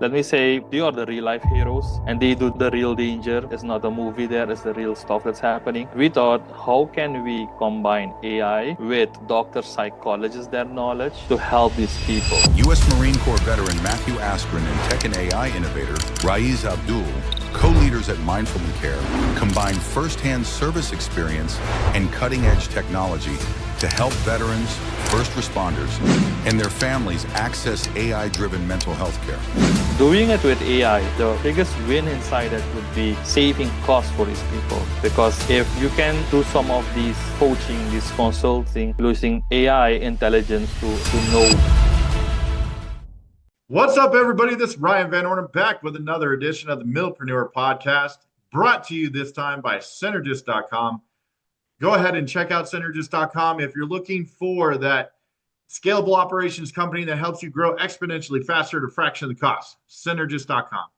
Let me say, they are the real life heroes and they do the real danger. It's not a movie there, it's the real stuff that's happening. We thought, how can we combine AI with doctor psychologists, their knowledge to help these people? U.S. Marine Corps veteran Matthew Askren and tech and AI innovator Raiz Abdul, co-leaders at Mindful Care, combine firsthand service experience and cutting-edge technology to help veterans, first responders, and their families access AI-driven mental health care. Doing it with AI, the biggest win inside it would be saving costs for these people. Because if you can do some of these coaching, this consulting, using AI intelligence to know. What's up, everybody? This is Ryan Van Ornum back with another edition of the Milpreneur Podcast, brought to you this time by Cynergists.com. Go ahead and check out Cynergists.com if you're looking for that scalable operations company that helps you grow exponentially faster at a fraction of the cost. Cynergists.com.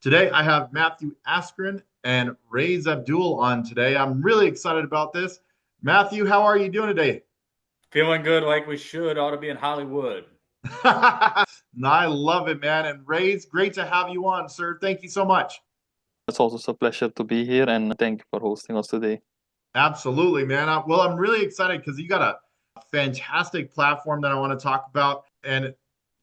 Today, I have Matthew Askren and Raiz Abdul on today. I'm really excited about this. Matthew, how are you doing today? Feeling good like we should. Ought to be in Hollywood. I love it, man. And Raiz, great to have you on, sir. Thank you so much. It's also a pleasure to be here, and thank you for hosting us today. Absolutely, man. Well, I'm really excited because you got a fantastic platform that I want to talk about. And,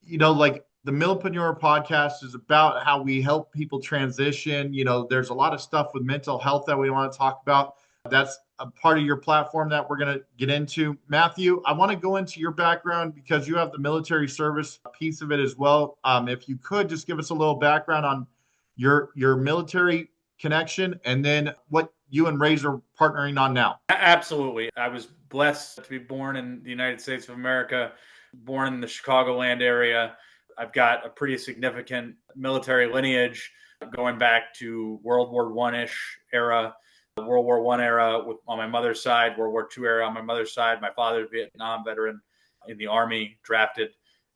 you know, like the Milpreneur Podcast is about how we help people transition. You know, there's a lot of stuff with mental health that we want to talk about. That's a part of your platform that we're going to get into. Matthew, I want to go into your background because you have the military service piece of it as well. If you could just give us a little background on your military connection and then what you and Raiz are partnering on now. Absolutely. I was blessed to be born in the United States of America, born in the Chicagoland area. I've got a pretty significant military lineage going back to World War I-ish era, World War I era on my mother's side, World War II era on my mother's side. My father's a Vietnam veteran in the Army, drafted.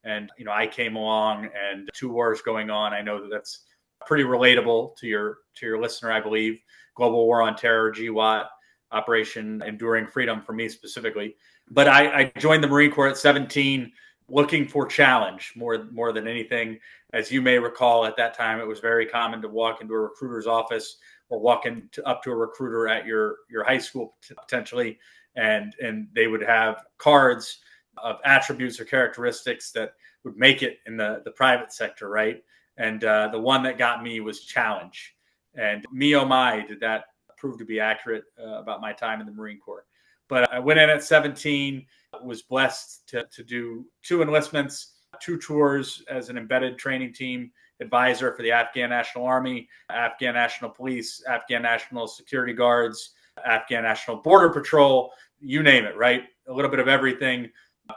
And, you know, I came along and 2 wars going on. I know that that's pretty relatable to your listener, I believe. Global War on Terror, GWAT, Operation Enduring Freedom for me specifically. But I joined the Marine Corps at 17, looking for challenge more than anything. As you may recall, at that time, it was very common to walk into a recruiter's office or walk up to a recruiter at your high school potentially, and they would have cards of attributes or characteristics that would make it in the private sector, right? And the one that got me was challenge. And me, oh my, did that prove to be accurate about my time in the Marine Corps. But I went in at 17, was blessed to do 2 enlistments, 2 tours as an embedded training team advisor for the Afghan National Army, Afghan National Police, Afghan National Security Guards, Afghan National Border Patrol, you name it, right? A little bit of everything.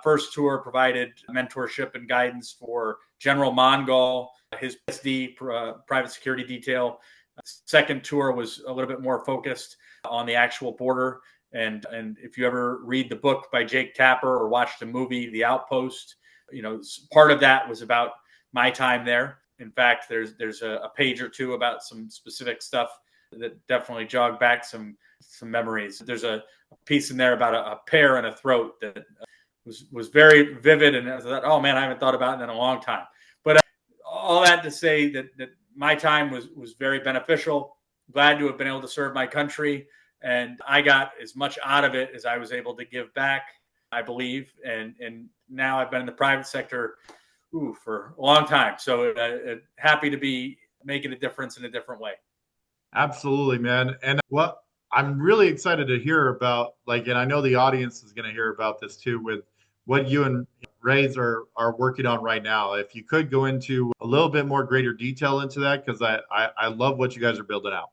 First tour provided mentorship and guidance for General Mongol, his PSD, private security detail. Second tour was a little bit more focused on the actual border. And if you ever read the book by Jake Tapper or watch the movie, The Outpost, you know, part of that was about my time there. In fact, there's a page or 2 about some specific stuff that definitely jogged back some memories. There's a piece in there about a pear and a throat that was very vivid. And I thought, oh man, I haven't thought about it in a long time. But all that to say that my time was very beneficial. Glad to have been able to serve my country. And I got as much out of it as I was able to give back, I believe. And now I've been in the private sector for a long time. So happy to be making a difference in a different way. Absolutely, man. And what I'm really excited to hear about, and I know the audience is going to hear about this too, with what you and Raiz are working on right now. If you could go into a little bit more greater detail into that, because I love what you guys are building out.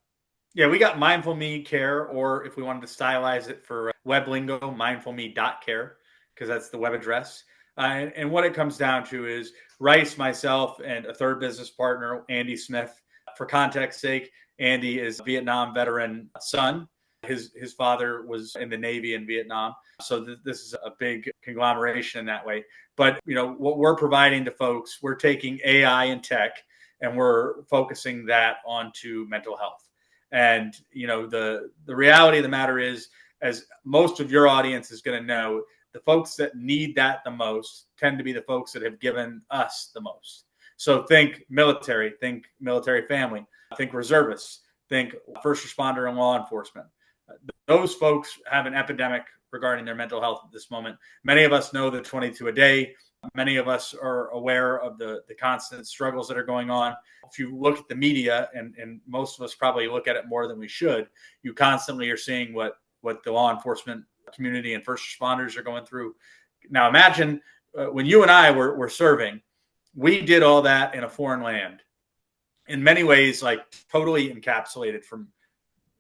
Yeah, we got Mindful Me Care, or if we wanted to stylize it for web lingo, mindfulme.care, because that's the web address. And what it comes down to is Rice, myself, and a third business partner, Andy Smith. For context sake, Andy is a Vietnam veteran son. His father was in the Navy in Vietnam. So this is a big conglomeration in that way. But, you know, what we're providing to folks, we're taking AI and tech, and we're focusing that onto mental health. And, you know, the reality of the matter is, as most of your audience is going to know, the folks that need that the most tend to be the folks that have given us the most. So think military family, think reservists, think first responder and law enforcement. Those folks have an epidemic regarding their mental health at this moment. Many of us know the 22 a day. Many of us are aware of the constant struggles that are going on. If you look at the media, and most of us probably look at it more than we should, you constantly are seeing what the law enforcement community and first responders are going through. Now imagine when you and I were serving, we did all that in a foreign land. In many ways, like totally encapsulated from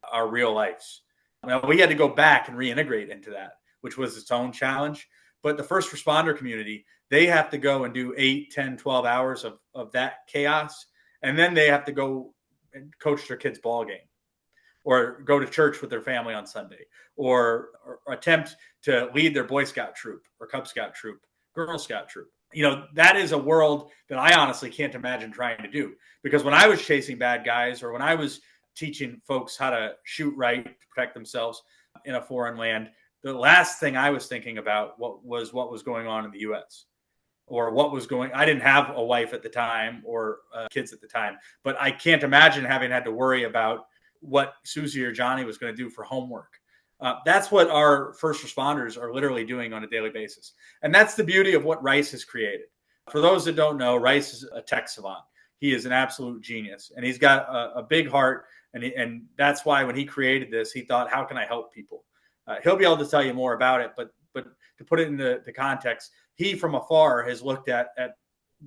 our real lives. Now, we had to go back and reintegrate into that, which was its own challenge. But the first responder community, they have to go and do 8, 10, 12 hours of that chaos. And then they have to go and coach their kids' ball game or go to church with their family on Sunday or attempt to lead their Boy Scout troop or Cub Scout troop, Girl Scout troop. That is a world that I honestly can't imagine trying to do, because when I was chasing bad guys or when I was teaching folks how to shoot right, to protect themselves in a foreign land, the last thing I was thinking about what was going on in the U.S. or I didn't have a wife at the time or kids at the time, but I can't imagine having had to worry about what Susie or Johnny was going to do for homework. That's what our first responders are literally doing on a daily basis. And that's the beauty of what Raiz has created. For those that don't know, Raiz is a tech savant. He is an absolute genius, and he's got a big heart. And that's why when he created this, he thought, how can I help people? He'll be able to tell you more about it, but to put it in the context, he from afar has looked at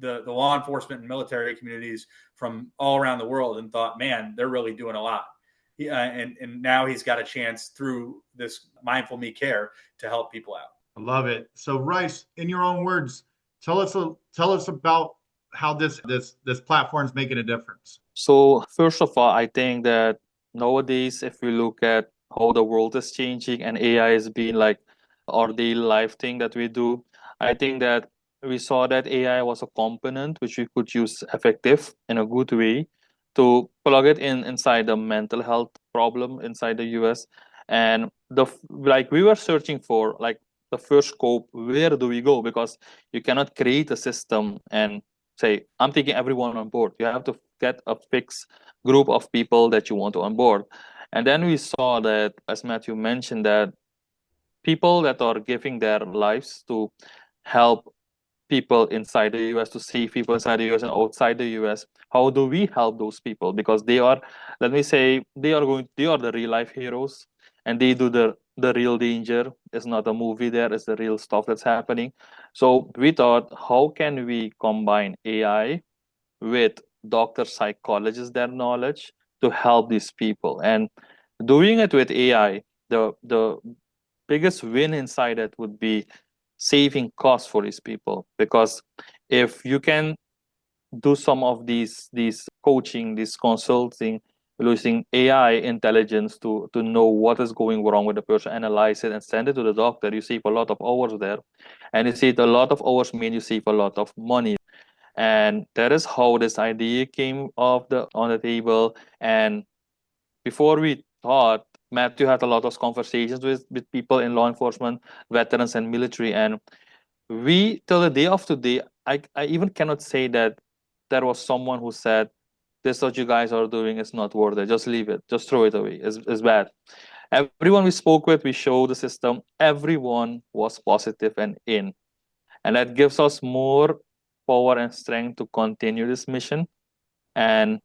the law enforcement and military communities from all around the world and thought, man, they're really doing a lot. And now he's got a chance through this Mindful Me Care to help people out. I love it. So Raiz, in your own words, tell us about how this platform is making a difference. So first of all, I think that nowadays, if we look at how the world is changing and AI has been like our daily life thing that we do, I think that we saw that AI was a component which we could use effective in a good way to plug it inside the mental health problem inside the US. And we were searching for like the first scope, where do we go? Because you cannot create a system and say, I'm taking everyone on board. You have to get a fixed group of people that you want to onboard. And then we saw that, as Matthew mentioned, that people that are giving their lives to help people inside the US, to save people inside the US and outside the US, how do we help those people? Because they are, let me say, they are the real life heroes, and they do the real danger. It's not a movie there, it's the real stuff that's happening. So we thought, how can we combine AI with doctor psychologists, their knowledge, to help these people? And doing it with AI, the biggest win inside it would be saving costs for these people. Because if you can do some of these coaching, this consulting, using AI intelligence to know what is going wrong with the person, analyze it and send it to the doctor, you save a lot of hours there. And you save a lot of hours mean you save a lot of money. And that is how this idea came on the table. And before we thought, Matthew had a lot of conversations with people in law enforcement, veterans and military. And we, till the day of today, I even cannot say that there was someone who said, this what you guys are doing is not worth it. Just leave it. Just throw it away. It's bad. Everyone we spoke with, we showed the system. Everyone was positive and in. And that gives us more power and strength to continue this mission and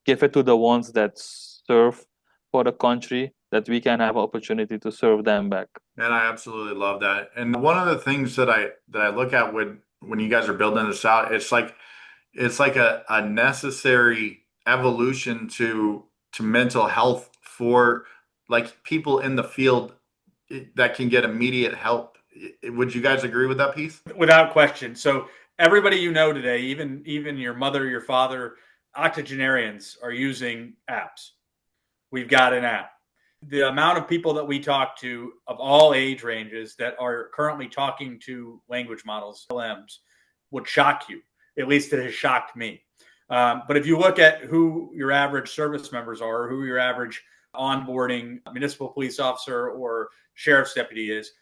give it to the ones that serve for the country, that we can have opportunity to serve them back. And I absolutely love that. And one of the things that I look at when you guys are building this out, it's like a necessary evolution to mental health for like people in the field that can get immediate help. Would you guys agree with that piece? Without question. So everybody you know today, even your mother, your father, octogenarians are using apps. We've got an app. The amount of people that we talk to of all age ranges that are currently talking to language models, LMs, would shock you. At least it has shocked me. But if you look at who your average service members are, or who your average onboarding municipal police officer or sheriff's deputy is,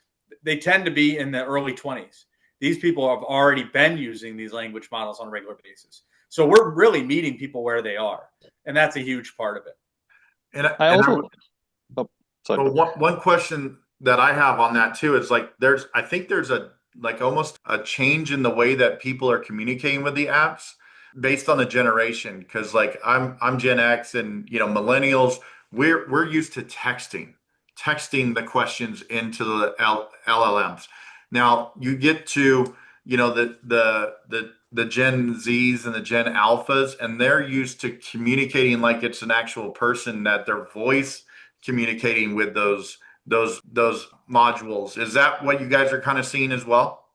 they tend to be in the early 20s. These people have already been using these language models on a regular basis. So we're really meeting people where they are. And that's a huge part of it. One question that I have on that too is like, I think there's almost a change in the way that people are communicating with the apps based on the generation. Cause like I'm Gen X and, millennials, we're used to texting the questions into the LLMs. Now you get to, the Gen Zs and the Gen Alphas, and they're used to communicating like it's an actual person, that their voice communicating with those modules. Is that what you guys are kind of seeing as well?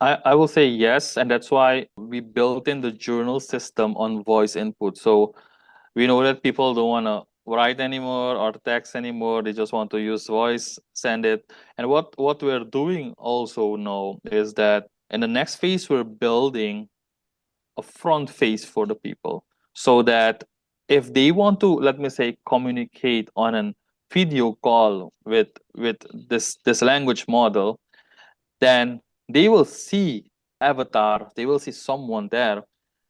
I will say yes, and that's why we built in the journal system on voice input. So we know that people don't want to write anymore or text anymore. They just want to use voice, send it. And what we're doing also now is that in the next phase, we're building a front face for the people, so that if they want to, let me say, communicate on a video call with this language model, then they will see avatar, they will see someone there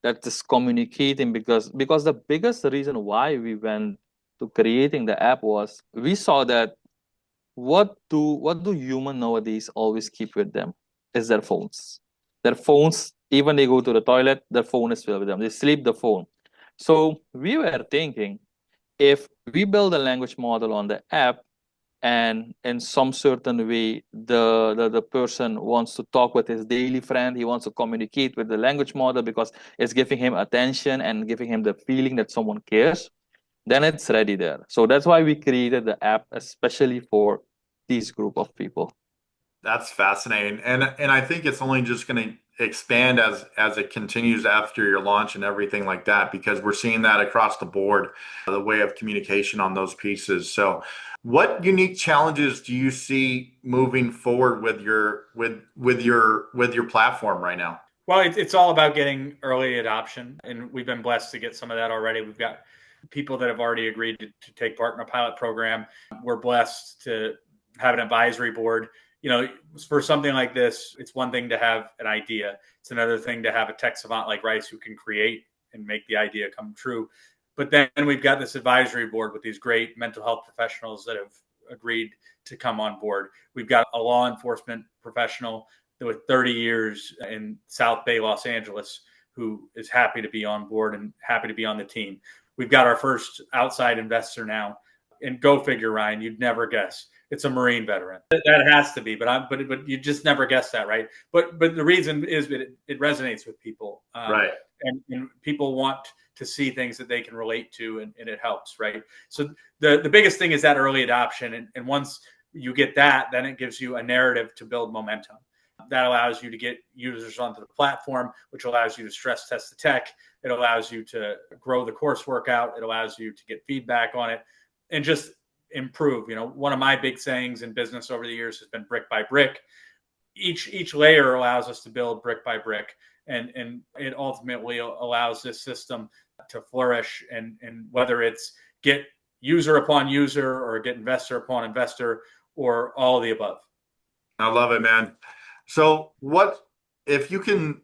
that is communicating, because the biggest reason why we went to creating the app was we saw that what do humans nowadays always keep with them is their phones. Even they go to the toilet, their phone is filled with them. They sleep, the phone. So we were thinking, if we build a language model on the app, and in some certain way the person wants to talk with his daily friend, he wants to communicate with the language model because it's giving him attention and giving him the feeling that someone cares, then it's ready there. So that's why we created the app especially for this group of people. That's fascinating, and I think it's only just going to expand as it continues after your launch and everything like that, because we're seeing that across the board, the way of communication on those pieces. So what unique challenges do you see moving forward with your platform right now? Well, it's all about getting early adoption, and we've been blessed to get some of that already. We've got people that have already agreed to take part in a pilot program. We're blessed to have an advisory board. For something like this, it's one thing to have an idea. It's another thing to have a tech savant like Raiz who can create and make the idea come true. But then we've got this advisory board with these great mental health professionals that have agreed to come on board. We've got a law enforcement professional with 30 years in South Bay, Los Angeles, who is happy to be on board and happy to be on the team. We've got our first outside investor now. And go figure, Ryan, you'd never guess. It's a Marine veteran. That has to be, but you just never guess that, right? But the reason is that it resonates with people, right? And people want to see things that they can relate to, and it helps, right? So the biggest thing is that early adoption, and once you get that, then it gives you a narrative to build momentum. That allows you to get users onto the platform, which allows you to stress test the tech. It allows you to grow the coursework out. It allows you to get feedback on it and just improve. One of my big sayings in business over the years has been brick by brick. Each layer allows us to build brick by brick, and it ultimately allows this system to flourish. And whether it's get user upon user or get investor upon investor or all of the above. I love it, man. So what if you can?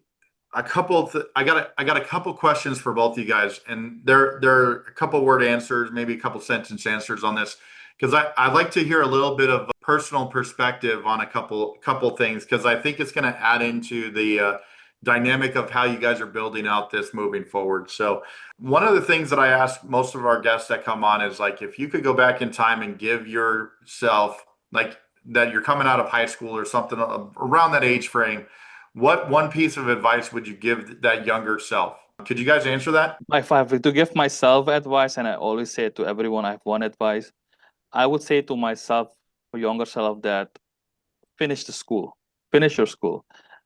I got a couple questions for both of you guys, and they're a couple word answers, maybe a couple sentence answers on this, because I'd like to hear a little bit of personal perspective on a couple things, because I think it's going to add into the dynamic of how you guys are building out this moving forward. So one of the things that I ask most of our guests that come on is, like, if you could go back in time and give yourself, like, that you're coming out of high school or something around that age frame, what one piece of advice would you give that younger self? Could you guys answer that? If I have to give myself advice, and I always say it to everyone, I have one advice. I would say to myself, or younger self, that finish your school.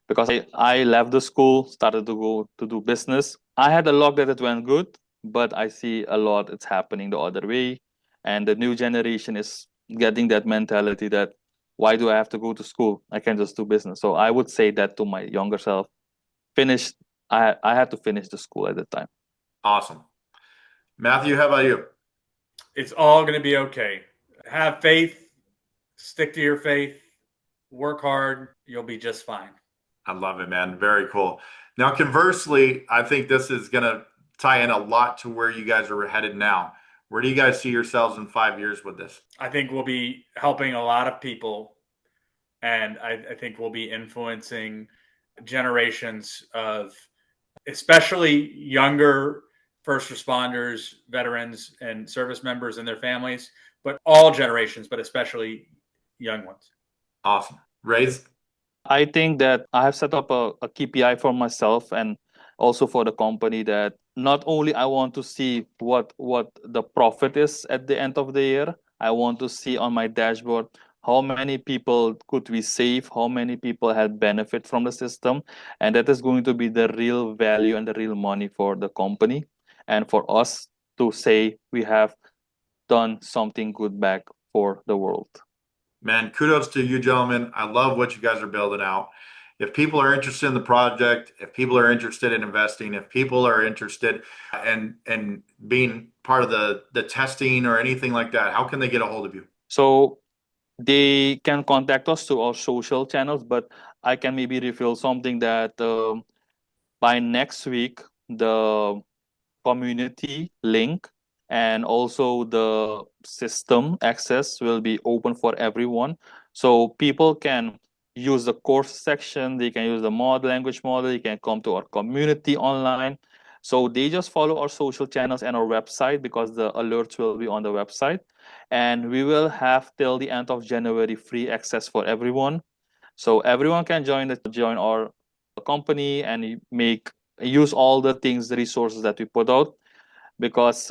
Because I left the school, started to go to do business. I had a luck that it went good, but I see a lot it's happening the other way. And the new generation is getting that mentality that, why do I have to go to school? I can just do business. So I would say that to my younger self. I had to finish the school at the time. Awesome. Matthew, how about you? It's all going to be okay. Have faith, stick to your faith, work hard, you'll be just fine. I love it, man. Very cool. Now, conversely, I think this is going to tie in a lot to where you guys are headed now. Where do you guys see yourselves in 5 years with this? I think we'll be helping a lot of people, and I think we'll be influencing generations of especially younger first responders, veterans, and service members and their families, but all generations, but especially young ones. Awesome. Raiz? I think that I have set up a KPI for myself and also for the company, that not only I want to see what the profit is at the end of the year, I want to see on my dashboard how many people could we save, how many people had benefit from the system, and that is going to be the real value and the real money for the company, and for us to say we have done something good back for the world. Man, kudos to you, gentlemen. I love what you guys are building out. If people are interested in the project, if people are interested in investing, if people are interested in being part of the testing or anything like that, how can they get a hold of you? So they can contact us to our social channels, but I can maybe reveal something that by next week, the community link and also the system access will be open for everyone. So people can use the course section, they can use the language model, they can come to our community online. So they just follow our social channels and our website, because the alerts will be on the website. And we will have till the end of January free access for everyone. So everyone can join our company and use all the things, the resources that we put out, because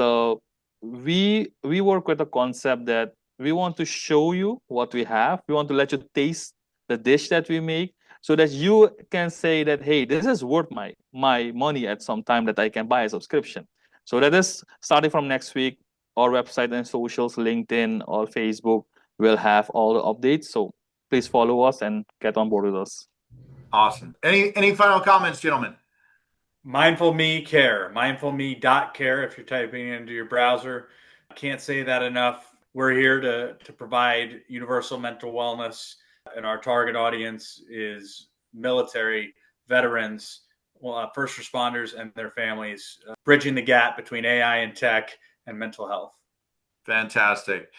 we work with a concept that we want to show you what we have. We want to let you taste the dish that we make, so that you can say that, hey, this is worth my money at some time, that I can buy a subscription. So that is starting from next week. Our website and socials, LinkedIn or Facebook, will have all the updates. So please follow us and get on board with us. Awesome. Any final comments, gentlemen? Mindful Me Care, mindfulme.care if you're typing into your browser. I can't say that enough. We're here to provide universal mental wellness, and our target audience is military, veterans, first responders and their families, bridging the gap between AI and tech and mental health. Fantastic.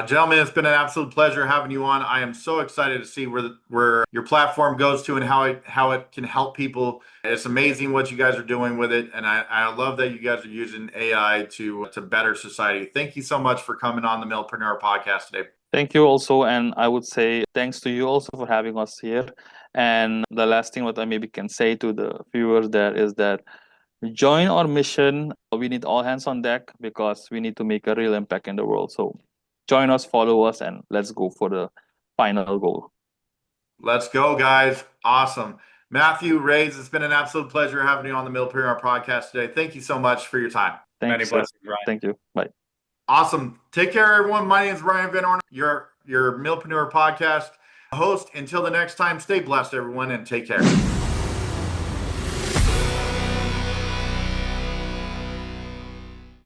Gentlemen, it's been an absolute pleasure having you on. I am so excited to see where your platform goes to and how it can help people. It's amazing what you guys are doing with it. And I love that you guys are using AI to better society. Thank you so much for coming on the Milpreneur Podcast today. Thank you also. And I would say thanks to you also for having us here. And the last thing what I maybe can say to the viewers there is that join our mission. We need all hands on deck, because we need to make a real impact in the world. So join us, follow us, and let's go for the final goal. Let's go, guys. Awesome. Matthew, Raiz, it's been an absolute pleasure having you on the Milpreneur Podcast today. Thank you so much for your time. Thank you, blessings, Ryan. Thank you. Bye. Awesome. Take care, everyone. My name is Ryan Van Ornum, your Milpreneur Podcast host. Until the next time, stay blessed, everyone, and take care.